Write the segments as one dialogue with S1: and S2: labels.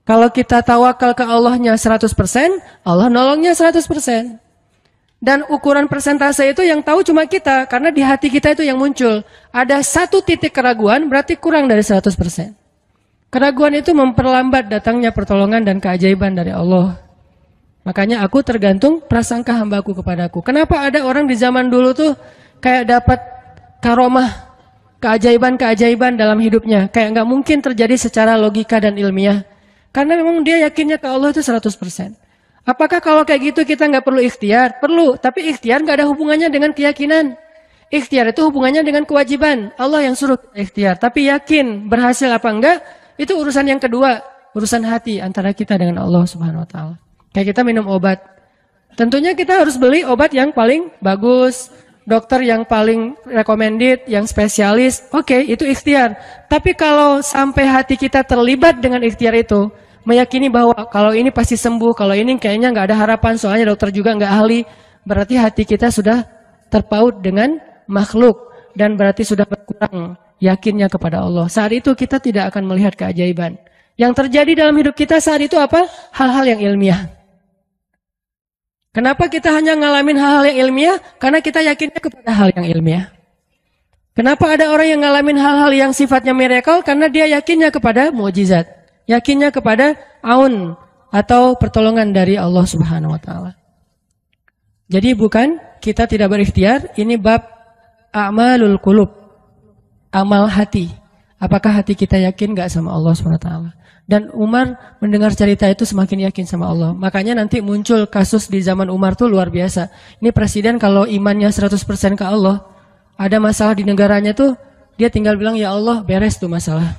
S1: Kalau kita tawakal ke Allahnya 100%, Allah nolongnya 100%. Dan ukuran persentase itu yang tahu cuma kita, karena di hati kita itu yang muncul. Ada satu titik keraguan, berarti kurang dari 100%. Keraguan itu memperlambat datangnya pertolongan dan keajaiban dari Allah. Makanya aku tergantung prasangka hambaku kepadaku. Kenapa ada orang di zaman dulu tuh kayak dapat karomah, keajaiban-keajaiban dalam hidupnya. Kayak nggak mungkin terjadi secara logika dan ilmiah. Karena memang dia yakinnya ke Allah itu 100%. Apakah kalau kayak gitu kita nggak perlu ikhtiar? Perlu, tapi ikhtiar nggak ada hubungannya dengan keyakinan. Ikhtiar itu hubungannya dengan kewajiban. Allah yang suruh kita ikhtiar. Tapi yakin berhasil apa enggak, itu urusan yang kedua. Urusan hati antara kita dengan Allah Subhanahu Wa Taala. Kayak kita minum obat. Tentunya kita harus beli obat yang paling bagus. Dokter yang paling recommended, yang spesialis, oke, itu ikhtiar. Tapi kalau sampai hati kita terlibat dengan ikhtiar itu, meyakini bahwa kalau ini pasti sembuh, kalau ini kayaknya nggak ada harapan, soalnya dokter juga nggak ahli, berarti hati kita sudah terpaut dengan makhluk dan berarti sudah berkurang yakinnya kepada Allah. Saat itu kita tidak akan melihat keajaiban. Yang terjadi dalam hidup kita saat itu apa? Hal-hal yang ilmiah. Kenapa kita hanya ngalamin hal-hal yang ilmiah? Karena kita yakinnya kepada hal yang ilmiah. Kenapa ada orang yang ngalamin hal-hal yang sifatnya miracle? Karena dia yakinnya kepada mukjizat. Yakinnya kepada aun atau pertolongan dari Allah Subhanahu Wa Taala. Jadi bukan kita tidak berikhtiar, ini bab a'malul qulub, amal hati. Apakah hati kita yakin gak sama Allah Subhanahu Wa Taala? Dan Umar mendengar cerita itu semakin yakin sama Allah. Makanya nanti muncul kasus di zaman Umar tuh luar biasa. Ini presiden kalau imannya 100% ke Allah, ada masalah di negaranya tuh, dia tinggal bilang, ya Allah beres tuh masalah.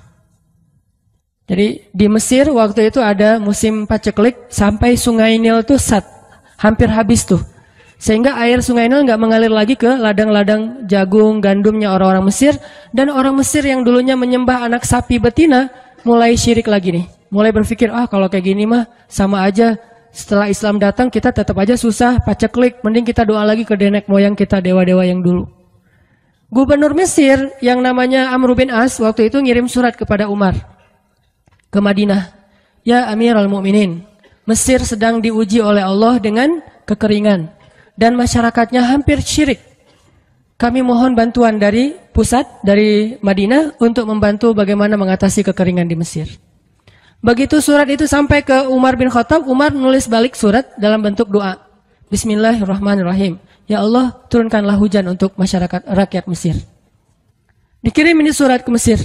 S1: Jadi di Mesir waktu itu ada musim paceklik, sampai sungai Nil tuh hampir habis tuh. Sehingga air sungai Nil nggak mengalir lagi ke ladang-ladang jagung, gandumnya orang-orang Mesir. Dan orang Mesir yang dulunya menyembah anak sapi betina, mulai syirik lagi nih. Mulai berpikir, kalau kayak gini mah sama aja. Setelah Islam datang kita tetap aja susah, paceklik. Mending kita doa lagi ke nenek moyang kita, dewa-dewa yang dulu. Gubernur Mesir yang namanya Amr bin As waktu itu ngirim surat kepada Umar ke Madinah. Ya Amirul Mukminin, Mesir sedang diuji oleh Allah dengan kekeringan. Dan masyarakatnya hampir syirik. Kami mohon bantuan dari pusat, dari Madinah untuk membantu bagaimana mengatasi kekeringan di Mesir. Begitu surat itu sampai ke Umar bin Khattab, Umar nulis balik surat dalam bentuk doa. Bismillahirrahmanirrahim. Ya Allah, turunkanlah hujan untuk masyarakat rakyat Mesir. Dikirim ini surat ke Mesir.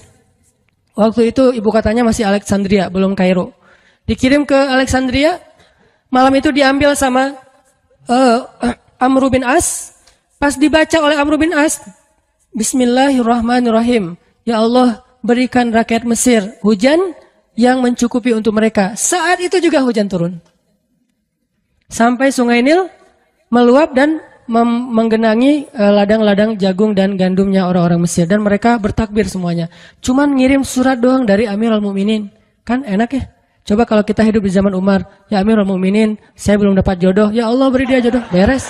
S1: Waktu itu ibu kotanya masih Alexandria, belum Kairo. Dikirim ke Alexandria, malam itu diambil sama Amr bin As. Pas dibaca oleh Amr bin As, Bismillahirrahmanirrahim. Ya Allah, berikan rakyat Mesir hujan yang mencukupi untuk mereka. Saat itu juga hujan turun. Sampai sungai Nil meluap dan menggenangi ladang-ladang jagung dan gandumnya orang-orang Mesir. Dan mereka bertakbir semuanya. Cuman ngirim surat doang dari Amirul Mukminin. Kan enak ya? Coba kalau kita hidup di zaman Umar. Ya Amirul Mukminin, saya belum dapat jodoh. Ya Allah beri dia jodoh. Beres.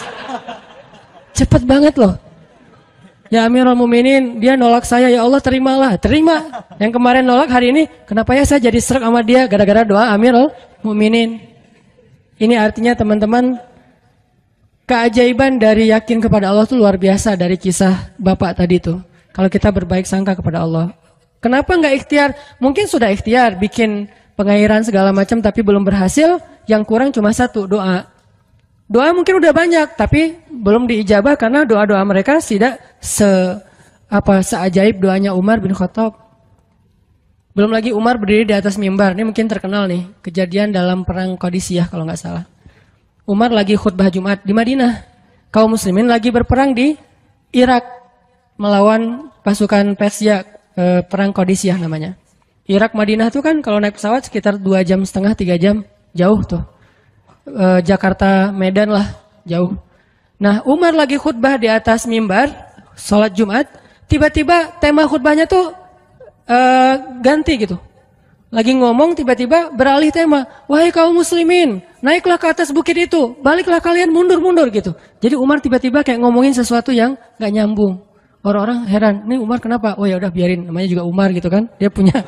S1: Cepat banget loh. Ya Amirul Mukminin, dia nolak saya. Ya Allah terimalah. Terima. Yang kemarin nolak, hari ini kenapa ya saya jadi serak sama dia? Gara-gara doa Amirul Mukminin. Ini artinya teman-teman, keajaiban dari yakin kepada Allah itu luar biasa dari kisah bapak tadi tuh. Kalau kita berbaik sangka kepada Allah. Kenapa nggak ikhtiar? Mungkin sudah ikhtiar, bikin pengairan segala macam tapi belum berhasil. Yang kurang cuma satu, doa. Doa mungkin udah banyak tapi belum diijabah karena doa-doa mereka tidak seajaib doanya Umar bin Khattab. Belum lagi Umar berdiri di atas mimbar. Ini mungkin terkenal nih, kejadian dalam perang Qadisiyah kalau nggak salah. Umar lagi khutbah Jumat di Madinah. Kaum muslimin lagi berperang di Irak melawan pasukan Persia, perang Qadisiyah namanya. Irak Madinah tuh kan kalau naik pesawat sekitar 2,5 jam, 3 jam, jauh tuh. Jakarta Medan lah, jauh. Nah, Umar lagi khutbah di atas mimbar, sholat Jumat, tiba-tiba tema khutbahnya tuh ganti gitu. Lagi ngomong tiba-tiba beralih tema. Wahai kaum muslimin, naiklah ke atas bukit itu, baliklah kalian mundur-mundur gitu. Jadi Umar tiba-tiba kayak ngomongin sesuatu yang gak nyambung. Orang-orang heran, ini Umar kenapa? Oh ya udah biarin, namanya juga Umar gitu kan. Dia punya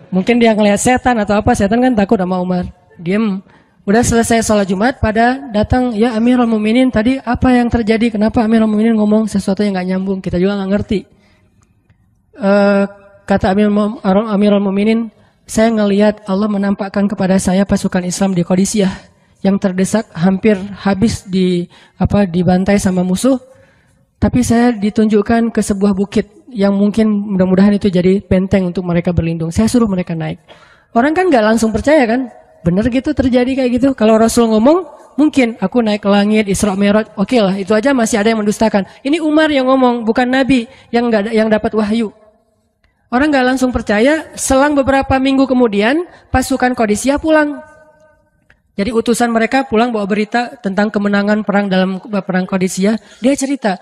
S1: Mungkin dia ngelihat setan atau apa, setan kan takut sama Umar. Diem. Udah selesai sholat Jumat, pada datang, ya Amirul Mukminin, tadi apa yang terjadi? Kenapa Amirul Mukminin ngomong sesuatu yang nggak nyambung? Kita juga nggak ngerti. Kata Amirul Mukminin, saya ngelihat Allah menampakkan kepada saya pasukan Islam di Qadisiyah yang terdesak, hampir habis dibantai sama musuh. Tapi saya ditunjukkan ke sebuah bukit yang mungkin mudah-mudahan itu jadi benteng untuk mereka berlindung. Saya suruh mereka naik. Orang kan nggak langsung percaya kan? Bener gitu terjadi kayak gitu. Kalau Rasul ngomong, mungkin aku naik ke langit, Isra Mi'raj, oke lah. Itu aja masih ada yang mendustakan. Ini Umar yang ngomong, bukan Nabi yang dapat wahyu. Orang nggak langsung percaya. Selang beberapa minggu kemudian, pasukan Qadisiyah pulang. Jadi utusan mereka pulang bawa berita tentang kemenangan perang dalam perang Qadisiyah. Dia cerita,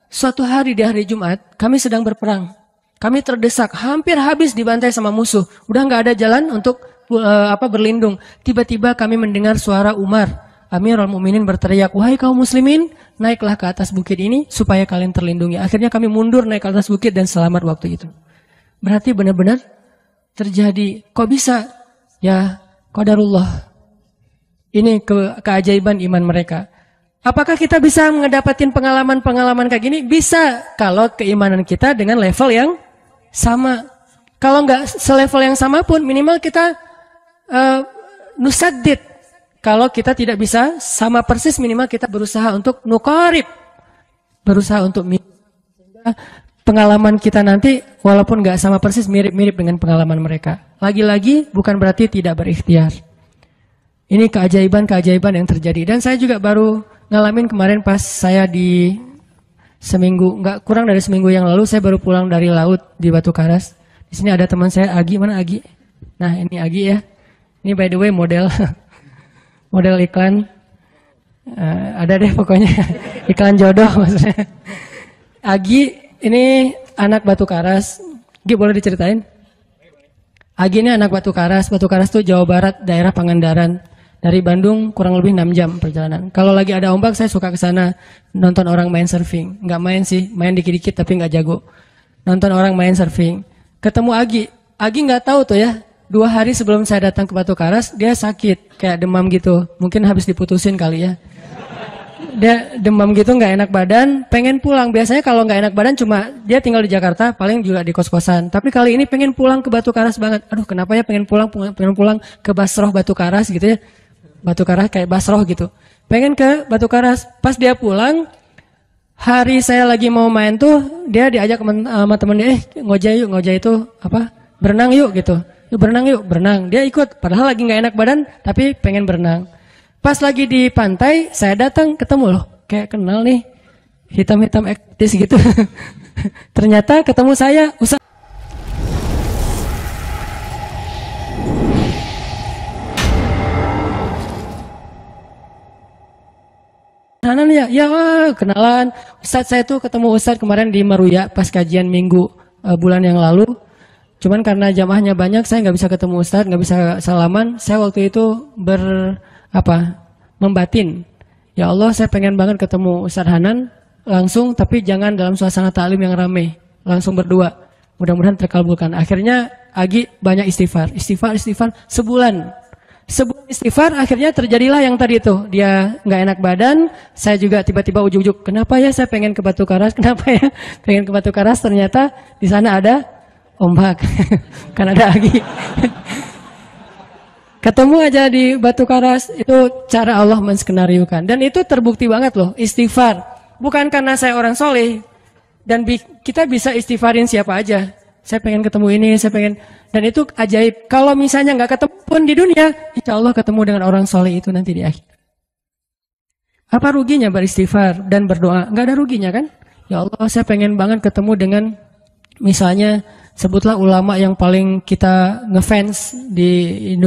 S1: suatu hari di hari Jumat, kami sedang berperang. Kami terdesak, hampir habis dibantai sama musuh. Udah nggak ada jalan untuk berlindung. Tiba-tiba kami mendengar suara Umar. Amirul Mukminin berteriak, wahai kaum muslimin, naiklah ke atas bukit ini supaya kalian terlindungi. Akhirnya kami mundur naik ke atas bukit dan selamat waktu itu. Berarti benar-benar terjadi. Kok bisa? Ya, qadarullah. Ini keajaiban iman mereka. Apakah kita bisa mendapatkan pengalaman-pengalaman kayak gini? Bisa, kalau keimanan kita dengan level yang sama. Kalau nggak selevel yang sama pun, minimal kita nusaddid. Kalau kita tidak bisa sama persis, minimal kita berusaha untuk nuqarib. Berusaha untuk pengalaman kita nanti, walaupun nggak sama persis, mirip-mirip dengan pengalaman mereka. Lagi-lagi, bukan berarti tidak berikhtiar. Ini keajaiban-keajaiban yang terjadi. Dan saya juga baru ngalamin kemarin pas saya di nggak kurang dari seminggu yang lalu, saya baru pulang dari laut di Batu Karas. Di sini ada teman saya, Agi. Mana Agi? Nah, ini Agi ya. Ini by the way model iklan. Ada deh pokoknya iklan jodoh maksudnya. Agi ini anak Batu Karas. Agi boleh diceritain? Agi ini anak Batu Karas. Batu Karas itu Jawa Barat, daerah Pangandaran. Dari Bandung kurang lebih 6 jam perjalanan. Kalau lagi ada ombak saya suka ke sana nonton orang main surfing. Nggak main sih, main dikit-dikit tapi nggak jago. Nonton orang main surfing. Ketemu Agi. Agi nggak tahu tuh ya. 2 hari sebelum saya datang ke Batu Karas, dia sakit, kayak demam gitu. Mungkin habis diputusin kali ya. Dia demam gitu, nggak enak badan, pengen pulang. Biasanya kalau nggak enak badan cuma dia tinggal di Jakarta, paling juga di kos-kosan. Tapi kali ini pengen pulang ke Batu Karas banget. Aduh, kenapa ya pengen pulang ke Basroh Batu Karas gitu ya. Batu Karas kayak Basroh gitu. Pengen ke Batu Karas. Pas dia pulang, hari saya lagi mau main tuh, dia diajak sama temen dia, ngojay itu apa? Berenang yuk gitu. Yuk berenang yuk, berenang. Dia ikut, padahal lagi nggak enak badan, tapi pengen berenang. Pas lagi di pantai, saya datang ketemu loh, kayak kenal nih, hitam-hitam ektis gitu. Ternyata ketemu saya, ya kenalan. Ustadz saya tuh ketemu Ustadz kemarin di Meruya pas kajian minggu bulan yang lalu. Cuman karena jamaahnya banyak, saya nggak bisa ketemu Ustadz, nggak bisa salaman. Saya waktu itu membatin. Ya Allah, saya pengen banget ketemu Ustadz Hanan langsung, tapi jangan dalam suasana ta'lim yang ramai. Langsung berdua. Mudah-mudahan terkabulkan. Akhirnya Agi banyak istighfar sebulan. Sebulan istighfar, akhirnya terjadilah yang tadi itu. Dia nggak enak badan, saya juga tiba-tiba ujuk-ujuk. Kenapa ya saya pengen ke Batu Karas? Kenapa ya pengen ke Batu Karas? Ternyata di sana ada ombak. Kan ada Agi. Ketemu aja di Batu Karas, itu cara Allah menskenariokan. Dan itu terbukti banget loh, istighfar. Bukan karena saya orang soleh. Dan kita bisa istighfarin siapa aja. Saya pengen ketemu ini, saya pengen. Dan itu ajaib. Kalau misalnya nggak ketemu pun di dunia, insya Allah ketemu dengan orang soleh itu nanti di akhir. Apa ruginya beristighfar dan berdoa? Nggak ada ruginya kan? Ya Allah, saya pengen banget ketemu dengan, misalnya, sebutlah ulama yang paling kita ngefans di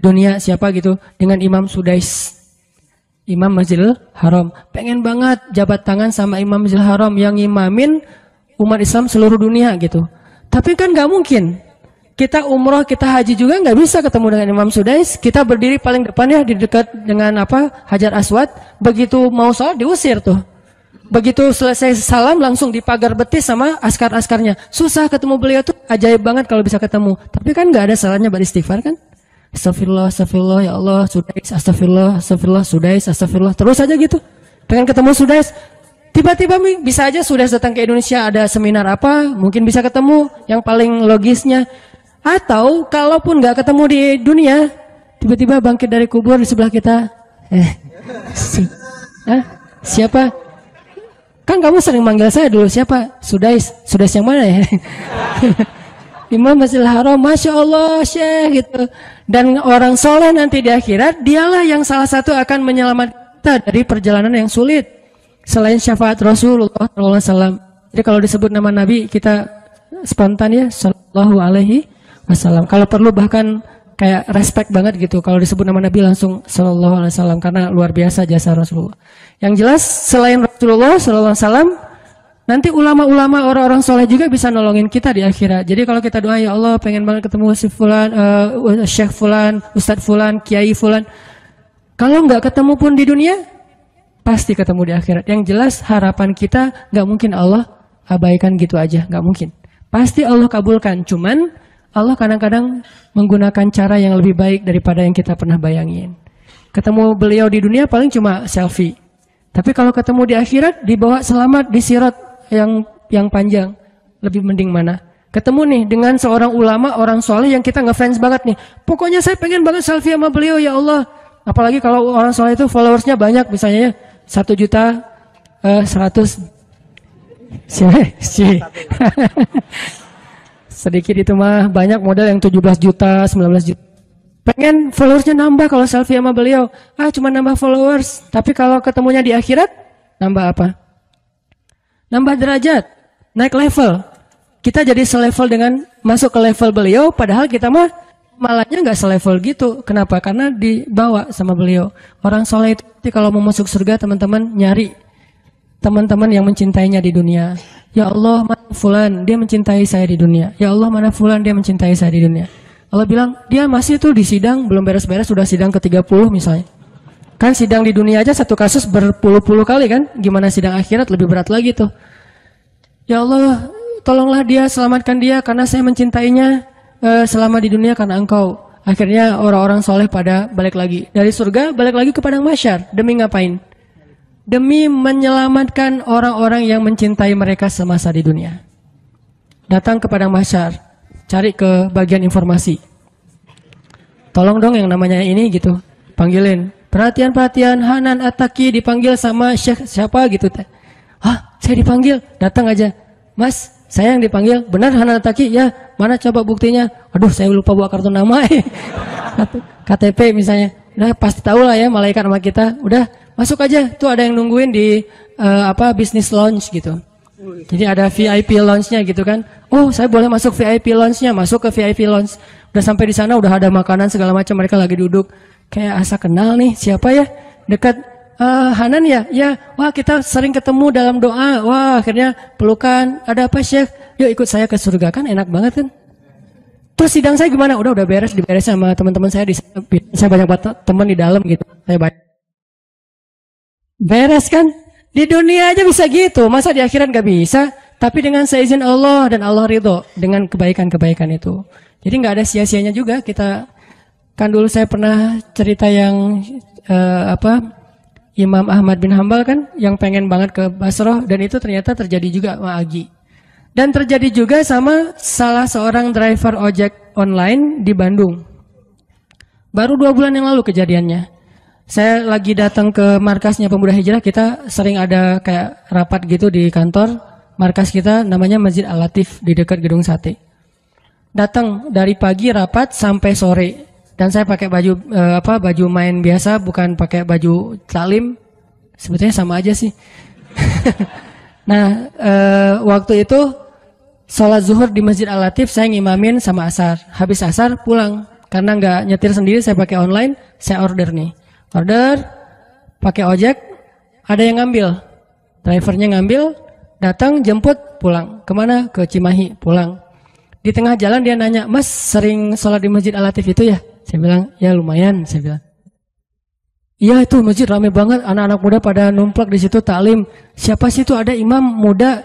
S1: dunia, siapa gitu, dengan Imam Sudais, Imam Masjidil Haram. Pengen banget jabat tangan sama Imam Masjidil Haram yang imamin umat Islam seluruh dunia gitu. Tapi kan nggak mungkin. Kita umroh, kita haji juga nggak bisa ketemu dengan Imam Sudais. Kita berdiri paling depan ya, di dekat dengan Hajar Aswad. Begitu mau sholat diusir tuh. begitu selesai salam langsung dipagar betis sama askar-askarnya. Susah ketemu beliau tuh, ajaib banget kalau bisa ketemu. Tapi kan nggak ada salahnya beristighfar kan? Astagfirullah, astagfirullah, ya Allah, Sudais, astagfirullah, astagfirullah, Sudais, astagfirullah. Terus aja gitu. Pengen ketemu Sudais. Tiba-tiba bisa aja Sudais datang ke Indonesia, ada seminar apa, mungkin bisa ketemu yang paling logisnya. Atau kalaupun nggak ketemu di dunia, tiba-tiba bangkit dari kubur di sebelah kita. Siapa? Kan kamu sering manggil saya dulu, siapa? Sudais. Sudais yang mana ya? Imam Masjidil Haram, Masya Allah, Syekh gitu. Dan orang soleh nanti di akhirat, dialah yang salah satu akan menyelamatkan kita dari perjalanan yang sulit. Selain syafaat Rasulullah SAW. Jadi kalau disebut nama Nabi, kita spontan ya, Sallallahu Alaihi Wasallam. Kalau perlu bahkan kayak respect banget gitu. Kalau disebut nama Nabi langsung Sallallahu Alaihi Wasallam. Karena luar biasa jasa Rasulullah. Yang jelas, selain Rasulullah Sallallahu Alaihi Wasallam, nanti ulama-ulama orang-orang soleh juga bisa nolongin kita di akhirat. Jadi kalau kita doa, ya Allah pengen banget ketemu si Fulan, Syekh Fulan, Ustadz Fulan, Kiai Fulan. Kalau nggak ketemu pun di dunia, pasti ketemu di akhirat. Yang jelas harapan kita nggak mungkin Allah abaikan gitu aja, nggak mungkin. Pasti Allah kabulkan. Cuman Allah kadang-kadang menggunakan cara yang lebih baik daripada yang kita pernah bayangin. Ketemu beliau di dunia paling cuma selfie. Tapi kalau ketemu di akhirat, dibawa selamat di sirat yang panjang, lebih mending mana? Ketemu nih dengan seorang ulama, orang soleh yang kita ngefans banget nih. Pokoknya saya pengen banget selfie sama beliau, ya Allah. Apalagi kalau orang soleh itu followersnya banyak, misalnya 1.100.000. Sedikit itu mah, banyak model yang 17 juta, 19 juta. Pengen followersnya nambah kalau selfie sama beliau. Cuma nambah followers. Tapi kalau ketemunya di akhirat, nambah apa? Nambah derajat, naik level. Kita jadi selevel dengan masuk ke level beliau, padahal kita mah malahnya nggak selevel gitu. Kenapa? Karena dibawa sama beliau. Orang soleh itu kalau mau masuk surga, teman-teman nyari teman-teman yang mencintainya di dunia. Ya Allah, mana Fulan, dia mencintai saya di dunia. Ya Allah, mana Fulan, dia mencintai saya di dunia. Allah bilang, dia masih tuh di sidang, belum beres-beres, sudah sidang ke-30 misalnya. Kan sidang di dunia aja satu kasus berpuluh-puluh kali kan. Gimana sidang akhirat lebih berat lagi tuh. Ya Allah, tolonglah dia, selamatkan dia, karena saya mencintainya selama di dunia karena engkau. Akhirnya orang-orang soleh pada balik lagi. Dari surga balik lagi ke padang mahsyar. Demi ngapain? Demi menyelamatkan orang-orang yang mencintai mereka semasa di dunia. Datang ke padang mahsyar. Cari ke bagian informasi. Tolong dong yang namanya ini gitu. Panggilin. Perhatian-perhatian, Hanan At-Taki dipanggil sama Syekh siapa gitu. Saya dipanggil. Datang aja. Mas, saya yang dipanggil. Benar Hanan At-Taki? Ya. Mana coba buktinya? Aduh, saya lupa bawa kartu nama. KTP misalnya. Udah pasti tahu lah ya malaikat sama kita. Udah masuk aja. Tuh ada yang nungguin di business lounge gitu. Jadi ada VIP lounge-nya gitu kan. Oh, saya boleh masuk VIP lounge-nya, masuk ke VIP lounge. Udah sampai di sana udah ada makanan segala macam, mereka lagi duduk. Kayak asa kenal nih, siapa ya? Dekat Hanan ya? Ya, wah kita sering ketemu dalam doa. Wah, akhirnya pelukan. Ada apa, Syekh? Yuk ikut saya ke surga, kan enak banget kan? Terus sidang saya gimana? Udah beres, diberes sama teman-teman saya di sana. Saya banyak teman di dalam gitu. Saya banyak. Beres kan? Di dunia aja bisa gitu, masa di akhirat gak bisa? Tapi dengan seizin Allah dan Allah ridho dengan kebaikan-kebaikan itu. Jadi gak ada sia-sianya juga. Kita kan dulu saya pernah cerita yang Imam Ahmad bin Hambal kan, yang pengen banget ke Basrah, dan itu ternyata terjadi juga sama Agi. Dan terjadi juga sama salah seorang driver ojek online di Bandung. Baru 2 bulan yang lalu kejadiannya. Saya lagi datang ke markasnya Pemuda Hijrah, kita sering ada kayak rapat gitu di kantor. Markas kita namanya Masjid Al-Latif di dekat Gedung Sate. Datang dari pagi rapat sampai sore. Dan saya pakai baju baju main biasa, bukan pakai baju taklim. Sebetulnya sama aja sih. Nah, waktu itu sholat zuhur di Masjid Al-Latif saya ngimamin sama asar. Habis asar pulang. Karena nggak nyetir sendiri, saya pakai online, saya order nih. Order, pakai ojek, ada yang ngambil. Drivernya ngambil, datang, jemput, pulang. Kemana? Ke Cimahi, pulang. Di tengah jalan dia nanya, Mas sering sholat di Masjid Al-Latif itu ya? Saya bilang, ya lumayan, saya bilang. Iya itu masjid ramai banget, anak-anak muda pada numplak di situ taklim. Siapa sih itu, ada imam muda,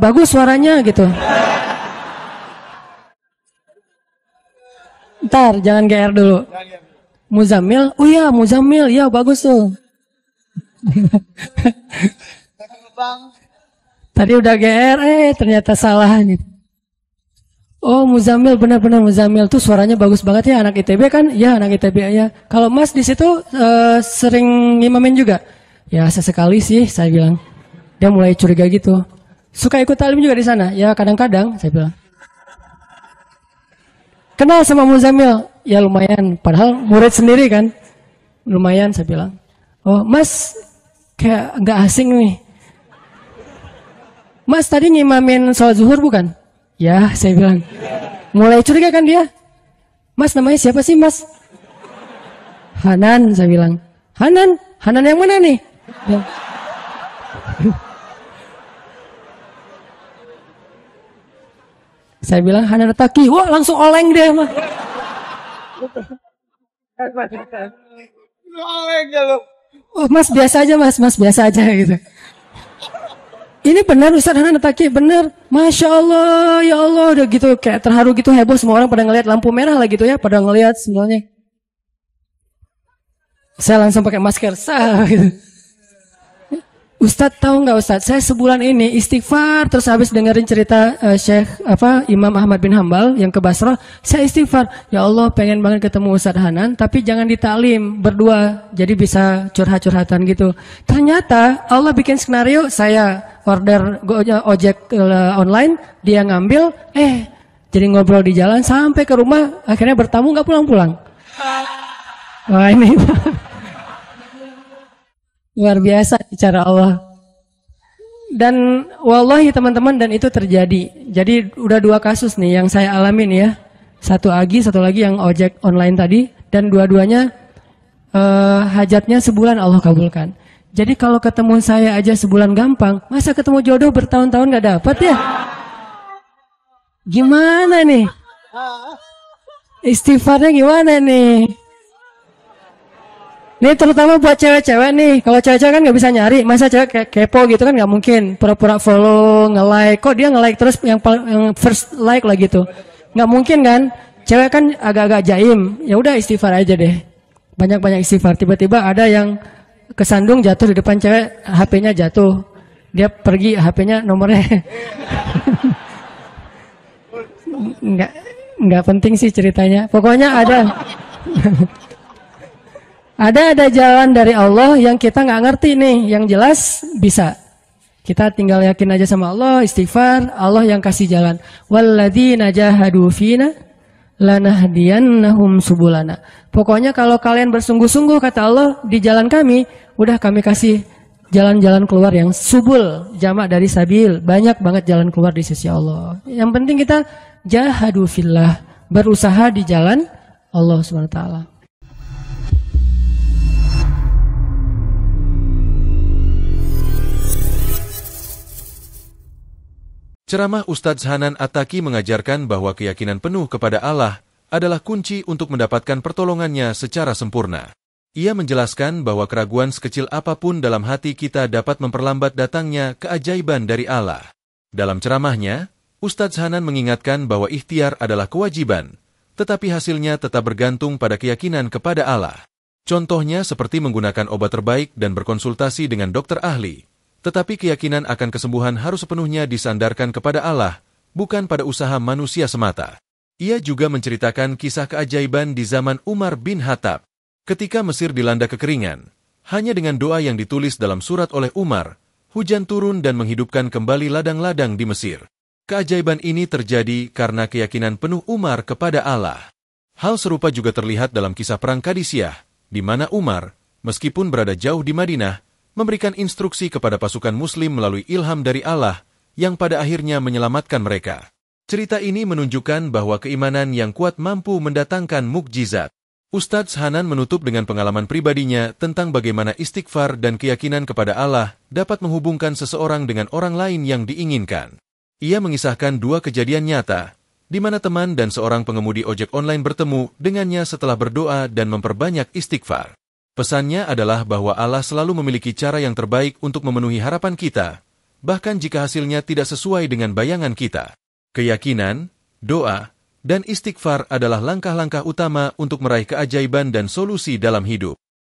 S1: bagus suaranya gitu. Ntar jangan GR dulu. Muzammil, oh iya Muzammil, ya bagus tuh. Tadi udah GR, ternyata salah nih. Oh Muzammil, benar-benar Muzammil tuh suaranya bagus banget ya, anak ITB kan? Ya anak ITB ya. Kalau Mas di situ sering ngimamin juga? Ya sesekali sih saya bilang. Dia mulai curiga gitu. Suka ikut talim juga di sana? Ya kadang-kadang saya bilang. Kenal sama Muzammil? Ya lumayan, padahal murid sendiri kan. Lumayan saya bilang. Oh Mas kayak nggak asing nih. Mas tadi ngimamin sholat zuhur bukan? Ya, saya bilang. Mulai curiga kan dia. Mas namanya siapa sih Mas? Hanan, saya bilang. Hanan? Hanan yang mana nih? Ya. Saya bilang Hanan Taki. Wah langsung oleng dia mah. Oh Mas biasa aja Mas biasa aja gitu. Ini benar Ustaz Hanan Taki, benar. Masya Allah, ya Allah, udah gitu kayak terharu gitu, heboh, semua orang pada ngelihat lampu merah lah gitu ya, pada ngelihat semuanya. Saya langsung pakai masker, gitu. Ustadz tahu nggak Ustadz, saya sebulan ini istighfar terus habis dengerin cerita Imam Ahmad bin Hambal yang ke Basrah, saya istighfar, ya Allah pengen banget ketemu Ustadz Hanan, tapi jangan ditaklim berdua, jadi bisa curhat-curhatan gitu. Ternyata Allah bikin skenario, saya order ojek online, dia ngambil, jadi ngobrol di jalan sampai ke rumah, akhirnya bertamu nggak pulang-pulang. Wah ini luar biasa cara Allah. Dan wallahi teman-teman, dan itu terjadi. Jadi udah 2 kasus nih yang saya alamin ya. Satu lagi yang ojek online tadi, dan dua-duanya hajatnya sebulan Allah kabulkan. Jadi kalau ketemu saya aja sebulan gampang, masa ketemu jodoh bertahun-tahun gak dapat ya? Gimana nih? Istighfarnya gimana nih? Ini terutama buat cewek-cewek nih. Kalau cewek-cewek kan nggak bisa nyari. Masa cewek kayak kepo gitu kan nggak mungkin. Pura-pura follow, nge-like. Kok dia nge-like terus yang first like lah gitu. Nggak mungkin kan. Cewek kan agak-agak jaim. Ya udah istighfar aja deh. Banyak-banyak istighfar. Tiba-tiba ada yang kesandung jatuh di depan cewek. HP-nya jatuh. Dia pergi, HP-nya nomornya. Nggak penting sih ceritanya. Pokoknya ada. Ada jalan dari Allah yang kita nggak ngerti nih, yang jelas bisa. Kita tinggal yakin aja sama Allah, istighfar, Allah yang kasih jalan. Walladzina jahadu fina lanahdiyannahum subulana. Pokoknya kalau kalian bersungguh-sungguh kata Allah di jalan kami, udah kami kasih jalan-jalan keluar yang subul, jamak dari sabil, banyak banget jalan keluar di sisi Allah. Yang penting kita jahadu fillah, berusaha di jalan Allah Subhanahu wa taala.
S2: Ceramah Ustadz Hanan At-Taki mengajarkan bahwa keyakinan penuh kepada Allah adalah kunci untuk mendapatkan pertolongannya secara sempurna. Ia menjelaskan bahwa keraguan sekecil apapun dalam hati kita dapat memperlambat datangnya keajaiban dari Allah. Dalam ceramahnya, Ustadz Hanan mengingatkan bahwa ikhtiar adalah kewajiban, tetapi hasilnya tetap bergantung pada keyakinan kepada Allah. Contohnya seperti menggunakan obat terbaik dan berkonsultasi dengan dokter ahli. Tetapi keyakinan akan kesembuhan harus sepenuhnya disandarkan kepada Allah, bukan pada usaha manusia semata. Ia juga menceritakan kisah keajaiban di zaman Umar bin Khattab. Ketika Mesir dilanda kekeringan, hanya dengan doa yang ditulis dalam surat oleh Umar, hujan turun dan menghidupkan kembali ladang-ladang di Mesir. Keajaiban ini terjadi karena keyakinan penuh Umar kepada Allah. Hal serupa juga terlihat dalam kisah Perang Qadisiyah, di mana Umar, meskipun berada jauh di Madinah, memberikan instruksi kepada pasukan muslim melalui ilham dari Allah yang pada akhirnya menyelamatkan mereka. Cerita ini menunjukkan bahwa keimanan yang kuat mampu mendatangkan mukjizat. Ustadz Hanan menutup dengan pengalaman pribadinya tentang bagaimana istighfar dan keyakinan kepada Allah dapat menghubungkan seseorang dengan orang lain yang diinginkan. Ia mengisahkan 2 kejadian nyata, di mana teman dan seorang pengemudi ojek online bertemu dengannya setelah berdoa dan memperbanyak istighfar. Pesannya adalah bahwa Allah selalu memiliki cara yang terbaik untuk memenuhi harapan kita, bahkan jika hasilnya tidak sesuai dengan bayangan kita. Keyakinan, doa, dan istighfar adalah langkah-langkah utama untuk meraih keajaiban dan solusi dalam hidup.